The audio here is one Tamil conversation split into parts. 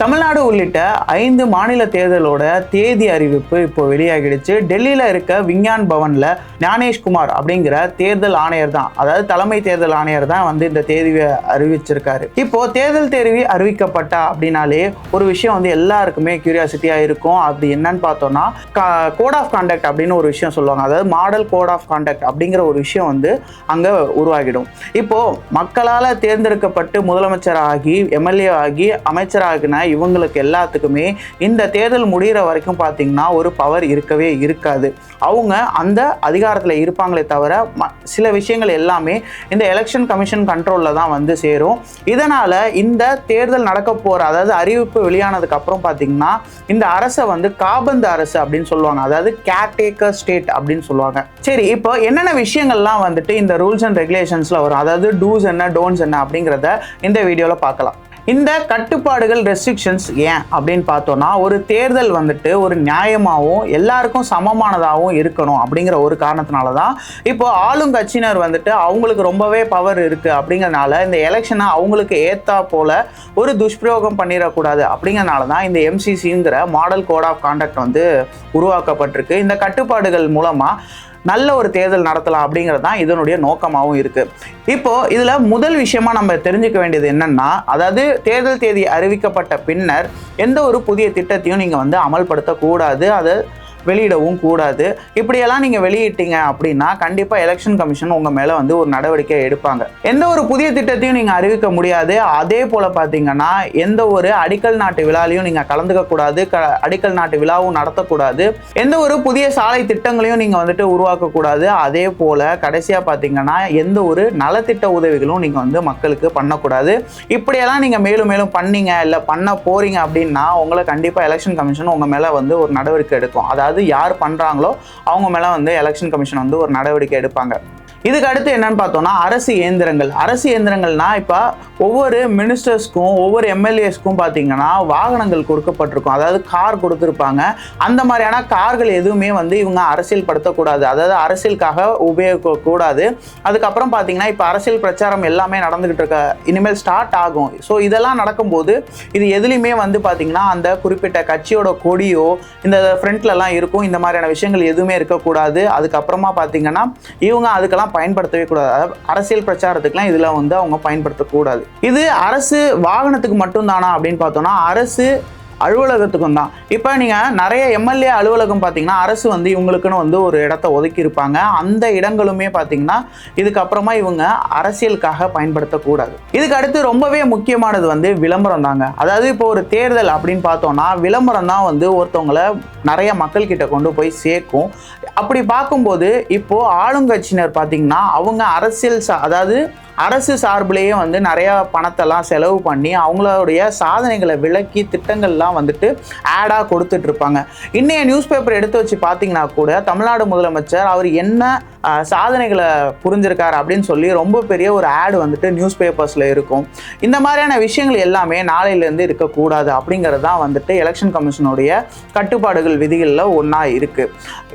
தமிழ்நாடு உள்ளிட்ட 5 மாநில தேர்தலோட தேதி அறிவிப்பு இப்போ வெளியாகிடுச்சு. டெல்லியில் இருக்க விஞ்ஞான் பவன்ல ஞானேஷ்குமார் அப்படிங்கிற தேர்தல் ஆணையர் தான், அதாவது தலைமை தேர்தல் ஆணையர் தான் இந்த தேதியை அறிவிச்சிருக்காரு. இப்போ தேர்தல் தேதி அறிவிக்கப்பட்டா அப்படின்னாலே ஒரு விஷயம் எல்லாருக்குமே கியூரியாசிட்டியா இருக்கும். அப்படி என்னன்னு பார்த்தோம்னா கோட் ஆஃப் கான்டக்ட் அப்படின்னு ஒரு விஷயம் சொல்லுவாங்க. அதாவது மாடல் கோட் ஆஃப் கான்டக்ட் அப்படிங்கிற ஒரு விஷயம் அங்க உருவாகிடும். இப்போ மக்களால் தேர்ந்தெடுக்கப்பட்டு முதலமைச்சர் ஆகி எம்எல்ஏ ஆகி அமைச்சராகின இவங்களுக்கு எல்லாத்துக்குமே இந்த தேர்தல் முடிகிற வரைக்கும் பார்த்தீங்கன்னா ஒரு பவர் இருக்கவே இருக்காது. அவங்க அந்த அதிகாரத்தில் இருப்பாங்களே தவிர சில விஷயங்கள் எல்லாமே இந்த எலெக்ஷன் கமிஷன் கண்ட்ரோலில் தான் சேரும். இதனால் இந்த தேர்தல் நடக்க போகிற, அதாவது அறிவிப்பு வெளியானதுக்கு அப்புறம் பார்த்தீங்கன்னா இந்த அரசை காபந்து அரசு அப்படின்னு சொல்லுவாங்க. அதாவது கேர்டேக்கர் ஸ்டேட் அப்படின்னு சொல்லுவாங்க. சரி, இப்போ என்னென்ன விஷயங்கள்லாம் இந்த ரூல்ஸ் அண்ட் ரெகுலேஷன்ஸில் வரும், அதாவது டூஸ் என்ன டோன்ட்ஸ் என்ன அப்படிங்கிறத இந்த வீடியோவில் பார்க்கலாம். இந்த கட்டுப்பாடுகள் ரெஸ்ட்ரிக்ஷன்ஸ் ஏன் அப்படின்னு பார்த்தோன்னா, ஒரு தேர்தல் ஒரு நியாயமாகவும் எல்லாருக்கும் சமமானதாகவும் இருக்கணும் அப்படிங்கிற ஒரு காரணத்தினால தான் இப்போ ஆளுங்கட்சியினர் அவங்களுக்கு ரொம்பவே பவர் இருக்குது அப்படிங்கிறனால இந்த எலெக்ஷனை அவங்களுக்கு ஏற்றா போல ஒரு துஷ்பிரயோகம் பண்ணிடக்கூடாது அப்படிங்கிறனால தான் இந்த எம்சிசிங்கிற மாடல் கோட் ஆஃப் கான்டக்ட் உருவாக்கப்பட்டிருக்கு. இந்த கட்டுப்பாடுகள் மூலமாக நல்ல ஒரு தேர்தல் நடத்தலாம் அப்படிங்கிறது தான் இதனுடைய நோக்கமாகவும் இருக்குது. இப்போது இதில் முதல் விஷயமா நம்ம தெரிஞ்சுக்க வேண்டியது என்னென்னா, அதாவது தேர்தல் தேதி அறிவிக்கப்பட்ட பின்னர் எந்த ஒரு புதிய திட்டத்தையும் நீங்கள் அமல்படுத்தக்கூடாது, அதை வெளியிடவும் கூடாது. இப்படியெல்லாம் நீங்கள் வெளியிட்டீங்க அப்படின்னா கண்டிப்பாக எலெக்ஷன் கமிஷன் உங்கள் மேலே ஒரு நடவடிக்கை எடுப்பாங்க. எந்த ஒரு புதிய திட்டத்தையும் நீங்கள் அறிவிக்க முடியாது. அதே போல் பார்த்தீங்கன்னா எந்த ஒரு அடிக்கல் நாட்டு விழாலையும் நீங்கள் கலந்துக்க கூடாது, அடிக்கல் நாட்டு விழாவும் நடத்தக்கூடாது, எந்த ஒரு புதிய சாலை திட்டங்களையும் நீங்கள் உருவாக்கக்கூடாது. அதே போல் கடைசியாக பார்த்தீங்கன்னா எந்த ஒரு நலத்திட்ட உதவிகளும் நீங்கள் மக்களுக்கு பண்ணக்கூடாது. இப்படியெல்லாம் நீங்கள் மேலும் மேலும் பண்ணீங்க இல்லை பண்ண போறீங்க அப்படின்னா உங்களை கண்டிப்பாக எலெக்ஷன் கமிஷன் உங்கள் மேலே ஒரு நடவடிக்கை எடுக்கும். அதாவது யார் பண்றாங்களோ அவங்க மேல எலெக்ஷன் கமிஷன் ஒரு நடவடிக்கை எடுப்பாங்க. இதுக்கு அடுத்து என்னன்னு பார்த்தோம்னா அரசு இயந்திரங்கள்னா இப்போ ஒவ்வொரு மினிஸ்டர்ஸ்க்கும் ஒவ்வொரு எம்எல்ஏஸ்க்கும் பார்த்தீங்கன்னா வாகனங்கள் கொடுக்கப்பட்டிருக்கும். அதாவது கார் கொடுத்துருப்பாங்க. அந்த மாதிரியான கார்கள் எதுவுமே இவங்க அரசியல் படுத்தக்கூடாது, அதாவது அரசியலுக்காக உபயோகிக்கக்கூடாது. அதுக்கப்புறம் பார்த்தீங்கன்னா இப்போ அரசியல் பிரச்சாரம் எல்லாமே நடந்துகிட்டு இருக்க, இனிமேல் ஸ்டார்ட் ஆகும். ஸோ இதெல்லாம் நடக்கும்போது இது எதுலையுமே பார்த்தீங்கன்னா அந்த குறிப்பிட்ட கட்சியோட கொடியோ இந்த ஃப்ரண்ட்லலாம் இருக்கும். இந்த மாதிரியான விஷயங்கள் எதுவுமே இருக்கக்கூடாது. அதுக்கப்புறமா பார்த்தீங்கன்னா இவங்க அதுக்கெல்லாம் பயன்படுத்தவே கூடாது. அதாவது அரசியல் பிரச்சாரத்துக்குலாம் இதுல அவங்க பயன்படுத்தக்கூடாது. இது அரசு வாகனத்துக்கு மட்டும் தானா அப்படின்னு பார்த்தோம்னா அரசு அலுவலகத்துக்கும் தான். இப்போ நீங்கள் நிறைய எம்எல்ஏ அலுவலகம் பார்த்தீங்கன்னா அரசு இவங்களுக்குன்னு ஒரு இடத்த ஒதுக்கி இருப்பாங்க. அந்த இடங்களுமே பார்த்தீங்கன்னா இதுக்கப்புறமா இவங்க அரசியலுக்காக பயன்படுத்தக்கூடாது. இதுக்கு அடுத்து ரொம்பவே முக்கியமானது விளம்பரம் தாங்க. அதாவது இப்போ ஒரு தேர்தல் அப்படின்னு பார்த்தோம்னா விளம்பரம் தான் ஒருத்தவங்களை நிறைய மக்கள் கிட்ட கொண்டு போய் சேர்க்கும். அப்படி பார்க்கும்போது இப்போ ஆளுங்கட்சியினர் பார்த்தீங்கன்னா அவங்க அரசியல் அதாவது அரசு சார்பிலேயே நிறையா பணத்தெல்லாம் செலவு பண்ணி அவங்களுடைய சாதனைகளை விளக்கி திட்டங்கள்லாம் ஆடாக கொடுத்துட்டு இருப்பாங்க. இன்னைய நியூஸ் பேப்பர் எடுத்து வச்சு பார்த்தீங்கன்னா கூட தமிழ்நாடு முதலமைச்சர் அவர் என்ன சாதனைகளை புரிஞ்சிருக்காரு அப்படின்னு சொல்லி ரொம்ப பெரிய ஒரு ஆடு நியூஸ் பேப்பர்ஸில் இருக்கும். இந்த மாதிரியான விஷயங்கள் எல்லாமே நாளையிலேருந்து இருக்கக்கூடாது அப்படிங்கிறது தான் எலெக்ஷன் கமிஷனுடைய கட்டுப்பாடுகள் விதிகளில் ஒன்றா இருக்குது.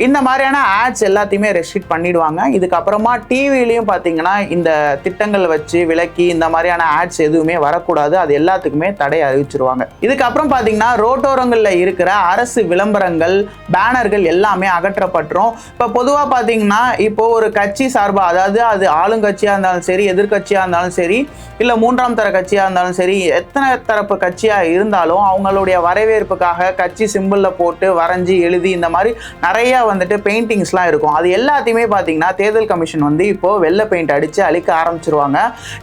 இந்த மாதிரியான ஆட்ஸ் எல்லாத்தையுமே ரெஸ்ட்ரிக்ட் பண்ணிடுவாங்க. இதுக்கப்புறமா டிவிலையும் பார்த்தீங்கன்னா இந்த திட்டங்கள் வச்சு விளக்கி இந்த மாதிரியான ஆட்ஸ் எதுவுமே வரக்கூடாது, அது எல்லாத்துக்குமே தடை அறிவிச்சிருவாங்க. இதுக்கப்புறம் பார்த்தீங்கன்னா ரோட்டோரங்களில் இருக்கிற அரசு விளம்பரங்கள் பேனர்கள் எல்லாமே அகற்றப்பட்டுரும். இப்போ பொதுவாக பார்த்தீங்கன்னா இப்போ ஒரு கட்சி சார்பாக, அதாவது அது ஆளுங்கட்சியாக இருந்தாலும் சரி எதிர்கட்சியாக இருந்தாலும் சரி இல்லை மூன்றாம் தர கட்சியாக இருந்தாலும் சரி எத்தனை தரப்பு கட்சியாக இருந்தாலும் அவங்களுடைய வரவேற்புக்காக கட்சி சிம்பிளில் போட்டு வரைஞ்சி எழுதி இந்த மாதிரி நிறைய பெயிண்டிங்ஸ்லாம் இருக்கும். அது எல்லாத்தையுமே பார்த்தீங்கன்னா தேர்தல் கமிஷன் இப்போ வெள்ளை பெயிண்ட் அடித்து அழிக்க ஆரம்பிச்சிருவாங்க.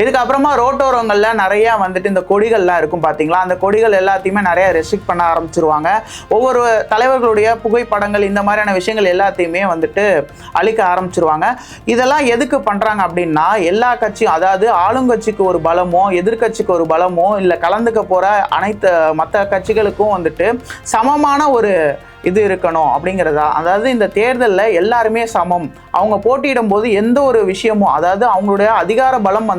இதுக்கப்புறமா ரோட்டோரங்களில் நிறைய இந்த கொடிகள்லாம் இருக்கும் பார்த்தீங்களா, அந்த கொடிகள் எல்லாத்தையுமே நிறைய ரெஸ்ட்ரிக்ட் பண்ண ஆரம்பிச்சிருவாங்க. ஒவ்வொரு தலைவர்களுடைய புகைப்படங்கள் இந்த மாதிரியான விஷயங்கள் எல்லாத்தையுமே அழிக்க ஆரம்பிச்சிருவாங்க. இதெல்லாம் எதுக்கு பண்றாங்க அப்படின்னா எல்லா கட்சியும், அதாவது ஆளுங்கட்சிக்கு ஒரு பலமோ எதிர்கட்சிக்கு ஒரு பலமோ இல்லை கலந்துக்க போற அனைத்து மற்ற கட்சிகளுக்கும் சமமான ஒரு இது இருக்கணும் அப்படிங்கிறதா. அதாவது இந்த தேர்தலில் எல்லாருமே சமம், அவங்க போட்டியிடும் போது எந்த ஒரு விஷயமும், அதாவது அவங்களுடைய அதிகார பலம்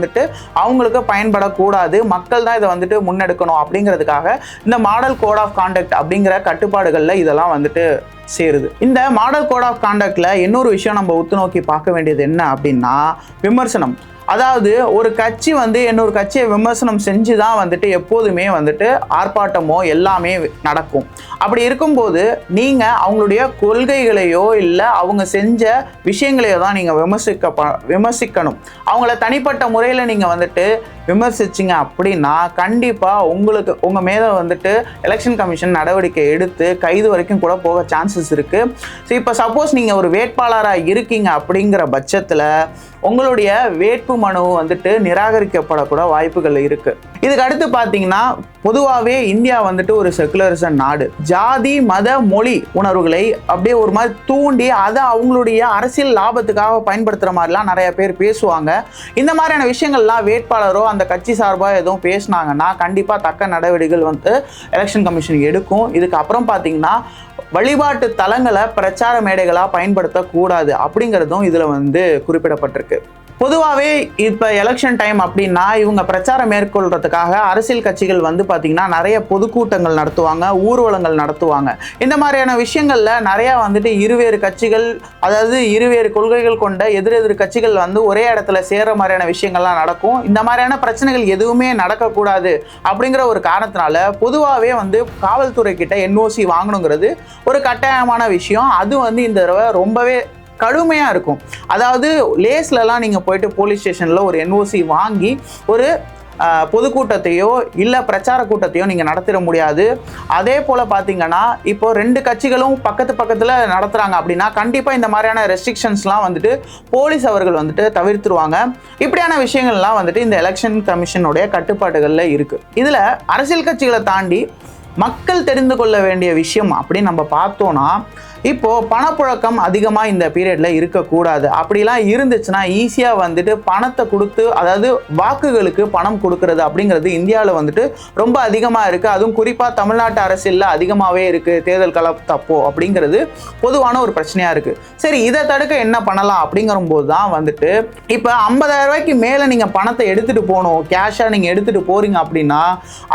அவங்களுக்கு பயன்படக்கூடாது, மக்கள் தான் இதை முன்னெடுக்கணும் அப்படிங்கிறதுக்காக இந்த மாடல் கோட் ஆஃப் கான்டக்ட் அப்படிங்கிற கட்டுப்பாடுகளில் இதெல்லாம் சேருது. இந்த மாடல் கோட் ஆஃப் கான்டக்ட்ல இன்னொரு விஷயம் நம்ம உத்து நோக்கி பார்க்க வேண்டியது என்ன அப்படின்னா விமர்சனம். அதாவது ஒரு கட்சி வந்து இன்னொரு கட்சியை விமர்சனம் செஞ்சு தான் வந்துட்டு எப்போதுமே வந்துட்டு ஆர்ப்பாட்டமோ எல்லாமே நடக்கும். அப்படி இருக்கும்போது நீங்கள் அவங்களுடைய கொள்கைகளையோ இல்லை அவங்க செஞ்ச விஷயங்களையோ தான் நீங்கள் விமர்சிக்கணும். அவங்கள தனிப்பட்ட முறையில் நீங்கள் வந்துட்டு விமர்சிச்சிங்க அப்படின்னா கண்டிப்பாக உங்கள் மேலே வந்துட்டு எலெக்ஷன் கமிஷன் நடவடிக்கை எடுத்து கைது வரைக்கும் கூட போக சான்சஸ் இருக்குது. ஸோ இப்போ சப்போஸ் நீங்கள் ஒரு வேட்பாளராக இருக்கீங்க அப்படிங்கிற பட்சத்தில் உங்களுடைய வேட்பு மனு வந்துட்டு நிராகரிக்கப்படக்கூட வாய்ப்புகள் இருக்குது. இதுக்கு அடுத்து பார்த்தீங்கன்னா பொதுவாகவே இந்தியா வந்துட்டு ஒரு செக்குலரிசம் நாடு. ஜாதி மத மொழி உணர்வுகளை அப்படியே ஒரு மாதிரி தூண்டி அதை அவங்களுடைய அரசியல் லாபத்துக்காக பயன்படுத்துகிற மாதிரிலாம் நிறைய பேர் பேசுவாங்க. இந்த மாதிரியான விஷயங்கள்லாம் வேட்பாளரோ அந்த கட்சி சார்பாக எதுவும் பேசினாங்கன்னா கண்டிப்பாக தக்க நடவடிக்கைகள் வந்து எலெக்ஷன் கமிஷன் எடுக்கும். இதுக்கப்புறம் பார்த்தீங்கன்னா வழிபாட்டு தலங்களை பிரச்சார மேடைகளாக பயன்படுத்தக்கூடாது அப்படிங்கிறதும் இதில் வந்து குறிப்பிடப்பட்டிருக்கு. பொதுவாகவே இப்போ எலெக்ஷன் டைம் அப்படின்னா இவங்க பிரச்சாரம் மேற்கொள்றதுக்காக அரசியல் கட்சிகள் வந்து பார்த்திங்கன்னா நிறைய பொதுக்கூட்டங்கள் நடத்துவாங்க, ஊர்வலங்கள் நடத்துவாங்க. இந்த மாதிரியான விஷயங்களில் நிறையா வந்துட்டு இருவேறு கட்சிகள், அதாவது இருவேறு கொள்கைகள் கொண்ட எதிரெதிர் கட்சிகள் வந்து ஒரே இடத்துல சேர்கிற மாதிரியான விஷயங்கள்லாம் நடக்கும். இந்த மாதிரியான பிரச்சனைகள் எதுவுமே நடக்கக்கூடாது அப்படிங்கிற ஒரு காரணத்தினால பொதுவாகவே வந்து காவல்துறை கிட்ட என்ஓசி வாங்கணுங்கிறது ஒரு கட்டாயமான விஷயம். அது வந்து இந்த தடவை ரொம்பவே கடுமையாக இருக்கும். அதாவது லேஸ்லலாம் நீங்கள் போயிட்டு போலீஸ் ஸ்டேஷனில் ஒரு என்ஓசி வாங்கி ஒரு பொதுக்கூட்டத்தையோ இல்லை பிரச்சார கூட்டத்தையோ நீங்கள் நடத்திட முடியாது. அதே போல் பார்த்தீங்கன்னா இப்போ 2 கட்சிகளும் பக்கத்தில் நடத்துகிறாங்க அப்படின்னா கண்டிப்பாக இந்த மாதிரியான ரெஸ்ட்ரிக்ஷன்ஸ்லாம் வந்துட்டு போலீஸ் அவர்கள் வந்துட்டு தவிர்த்துருவாங்க. இப்படியான விஷயங்கள்லாம் வந்துட்டு இந்த எலெக்ஷன் கமிஷனுடைய கட்டுப்பாடுகளில் இருக்குது. இதில் அரசியல் கட்சிகளை தாண்டி மக்கள் தெரிந்து கொள்ள வேண்டிய விஷயம் அப்படின்னு நம்ம பார்த்தோன்னா இப்போது பணப்புழக்கம் அதிகமாக இந்த பீரியடில் இருக்கக்கூடாது. அப்படிலாம் இருந்துச்சுன்னா ஈஸியாக வந்துட்டு பணத்தை கொடுத்து, அதாவது வாக்குகளுக்கு பணம் கொடுக்கறது அப்படிங்கிறது இந்தியாவில் வந்துட்டு ரொம்ப அதிகமாக இருக்குது. அதுவும் குறிப்பாக தமிழ்நாட்டு அரசியலில் அதிகமாகவே இருக்குது. தேர்தல் கலப்போ அப்படிங்கிறது பொதுவான ஒரு பிரச்சனையாக இருக்குது. சரி, இதை தடுக்க என்ன பண்ணலாம் அப்படிங்கிறபோது தான் வந்துட்டு இப்போ 50,000 ரூபாய்க்கு மேலே நீங்கள் பணத்தை எடுத்துகிட்டு போகணும், கேஷாக நீங்கள் எடுத்துகிட்டு போகிறீங்க அப்படின்னா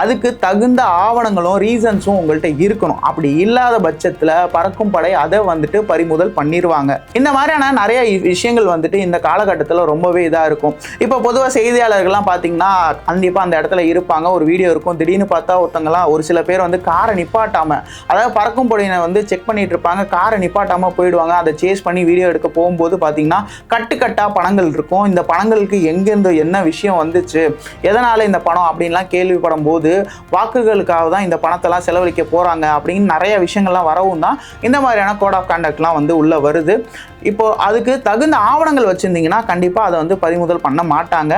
அதுக்கு தகுந்த ஆவணங்களும் ரீசன்ஸும் உங்கள்கிட்ட இருக்கணும். அப்படி இல்லாத பட்சத்தில் பறக்கும் படை அதை வந்துட்டு பறிமுதல் பண்ணிடுவாங்க. இந்த மாதிரியான நிறைய விஷயங்கள் வந்துட்டு இந்த காலகட்டத்தில் ரொம்பவே இதாக இருக்கும். இப்போ பொதுவாக செய்தியாளர்கள்லாம் பார்த்தீங்கன்னா கண்டிப்பாக அந்த இடத்துல இருப்பாங்க. ஒரு வீடியோ இருக்கும், திடீர்னு பார்த்தா ஒருத்தங்கலாம் ஒரு சில பேர் வந்து காரை நிப்பாட்டாமல், அதாவது பறக்கும் படையினை வந்து செக் பண்ணிட்டு இருப்பாங்க, காரை நிப்பாட்டாமல் போயிடுவாங்க. அதை சேஸ் பண்ணி வீடியோ எடுக்க போகும்போது பார்த்தீங்கன்னா கட்டுக்கட்டாக பணங்கள் இருக்கும். இந்த பணங்களுக்கு எங்கேருந்து என்ன விஷயம் வந்துச்சு, எதனால் இந்த பணம் அப்படின்லாம் கேள்விப்படும் போது வாக்குகளுக்காக தான் இந்த பணத்தெல்லாம் செலவழிக்க போகிறாங்க அப்படின்னு நிறைய விஷயங்கள்லாம் வரவும் தான் இந்த மாதிரியான கோட் ஆஃப் கான்டக்ட்லாம் வந்து உள்ள வருது. இப்போ அதுக்கு தகுந்த ஆவணங்கள் வச்சிருந்தீங்கன்னா கண்டிப்பாக அதை வந்து பறிமுதல் பண்ண மாட்டாங்க.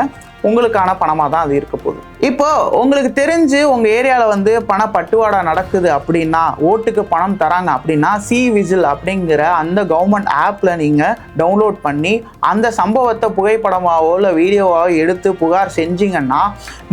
உங்களுக்கான பணமாக தான் அது இருக்க போகுது. இப்போ உங்களுக்கு தெரிஞ்சு உங்கள் ஏரியாவில் வந்து பண பட்டுவாடா நடக்குது அப்படின்னா, ஓட்டுக்கு பணம் தராங்க அப்படின்னா சி விஜில் அப்படிங்கிற அந்த கவர்மெண்ட் ஆப்பில் நீங்கள் டவுன்லோட் பண்ணி அந்த சம்பவத்தை புகைப்படமாகவோ இல்லை வீடியோவாகவோ எடுத்து புகார் செஞ்சீங்கன்னா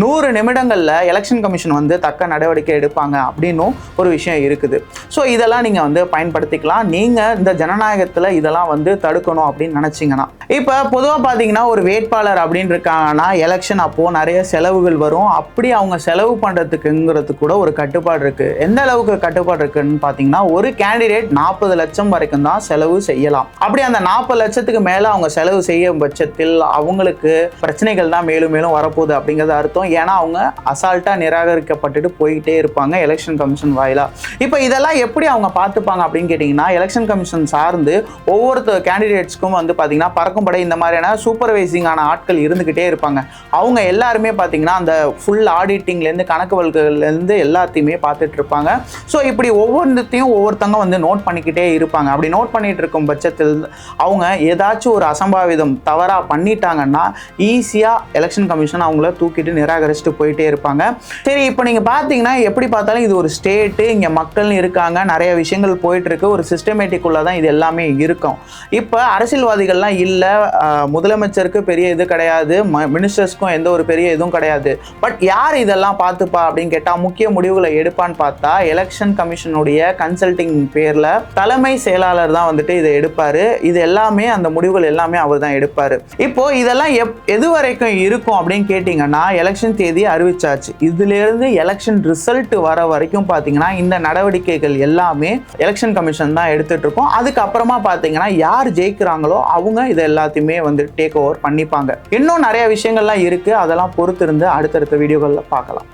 100 நிமிடங்களில் எலெக்ஷன் கமிஷன் வந்து தக்க நடவடிக்கை எடுப்பாங்க அப்படின்னும் ஒரு விஷயம் இருக்குது. ஸோ இதெல்லாம் நீங்கள் வந்து பயன்படுத்திக்கலாம். நீங்கள் இந்த ஜனநாயகத்தில் இதெல்லாம் வந்து தடுக்கணும் அப்படின்னு நினச்சிங்கன்னா. இப்போ பொதுவாக பார்த்தீங்கன்னா ஒரு வேட்பாளர் அப்படின்னு இருக்காங்கன்னா எலெக்ஷன் அப்போது நிறைய செலவுகள் வரும். அப்படி அவங்க செலவு பண்ணுறதுக்குங்கிறது கூட ஒரு கட்டுப்பாடு இருக்குது. எந்த அளவுக்கு கட்டுப்பாடு இருக்குன்னு பார்த்தீங்கன்னா ஒரு கேண்டிடேட் 40 லட்சம் வரைக்கும் தான் செலவு செய்யலாம். அப்படி அந்த 40 லட்சத்துக்கு மேலே அவங்க செலவு செய்யும் பட்சத்தில் அவங்களுக்கு பிரச்சனைகள் தான் மேலும் மேலும் வரப்போகுது அப்படிங்கிறது அர்த்தம். ஏன்னா அவங்க அசால்ட்டாக நிராகரிக்கப்பட்டுட்டு போய்கிட்டே இருப்பாங்க எலெக்ஷன் கமிஷன் வாயிலாக. இப்போ இதெல்லாம் எப்படி அவங்க பார்த்துப்பாங்க அப்படின்னு கேட்டிங்கன்னா எலெக்ஷன் கமிஷன் சார்ந்து ஒவ்வொரு கேண்டிடேட்ஸ்க்கும் வந்து பார்த்தீங்கன்னா பறக்கும் படை இந்த மாதிரியான சூப்பர்வைசிங்கான ஆட்கள் இருந்துக்கிட்டே இருப்பாங்க. அவங்க எல்லாருமே பார்த்தீங்கன்னா அந்த ஃபுல் ஆடிட்டிங்லேருந்து கணக்கு வழக்குகள்லேருந்து எல்லாத்தையுமே பார்த்துட்டு இருப்பாங்க. ஸோ இப்படி ஒவ்வொன்றத்தையும் ஒவ்வொருத்தங்க வந்து நோட் பண்ணிக்கிட்டே இருப்பாங்க. அப்படி நோட் பண்ணிட்டு இருக்கும் பட்சத்தில் அவங்க ஏதாச்சும் ஒரு அசம்பாவிதம் தவறாக பண்ணிட்டாங்கன்னா ஈஸியாக எலெக்ஷன் கமிஷன் அவங்கள தூக்கிட்டு நிராகரிச்சுட்டு போயிட்டே இருப்பாங்க. சரி, இப்போ நீங்கள் பார்த்தீங்கன்னா எப்படி பார்த்தாலும் இது ஒரு ஸ்டேட்டு, இங்கே மக்கள் இருக்காங்க, நிறைய விஷயங்கள் போயிட்டுருக்கு, ஒரு சிஸ்டமேட்டிக்குள்ளே தான் இது எல்லாமே இருக்கும். இப்போ அரசியல்வாதிகள்லாம் இல்லை, முதலமைச்சருக்கு பெரிய இது கிடையாது, மினிஸ்டர்ஸ்க்கும் எந்த ஒரு பெரிய இதுவும் கிடையாது. பட் யார் இதெல்லாம் பார்த்துப்பா அப்படின்னு கேட்டால் முக்கிய முடிவுகளை எடுப்பான்னு பார்த்தா எலெக்ஷன் கமிஷனுடைய கன்சல்டிங் பேரில் தலைமை செயலாளர் தான் வந்துட்டு இதை எடுப்பார். இது எல்லாமே அந்த முடிவுகள் எல்லாமே அவர் தான் எடுப்பார். இப்போ இதெல்லாம் எது வரைக்கும் இருக்கும் அப்படின்னு கேட்டிங்கன்னா எலெக்ஷன் தேதி அறிவிச்சாச்சு. இதுலேருந்து எலெக்ஷன் ரிசல்ட் வர வரைக்கும் பார்த்தீங்கன்னா இந்த நடவடிக்கைகள் எல்லாமே எலெக்ஷன் கமிஷன் தான் எடுத்துட்டு இருக்கோம். அதுக்கப்புறமா பார்த்தீங்கன்னா யார் ஜெயிக்கிறாங்களோ அவங்க இதை எல்லாத்தையுமே வந்து டேக் ஓவர் பண்ணிப்பாங்க. இன்னும் நிறைய விஷயங்கள்லாம் இருக்கு, அதெல்லாம் பொறுத்திருந்து அடுத்தடுத்த வீடியோகளில் பார்க்கலாம்.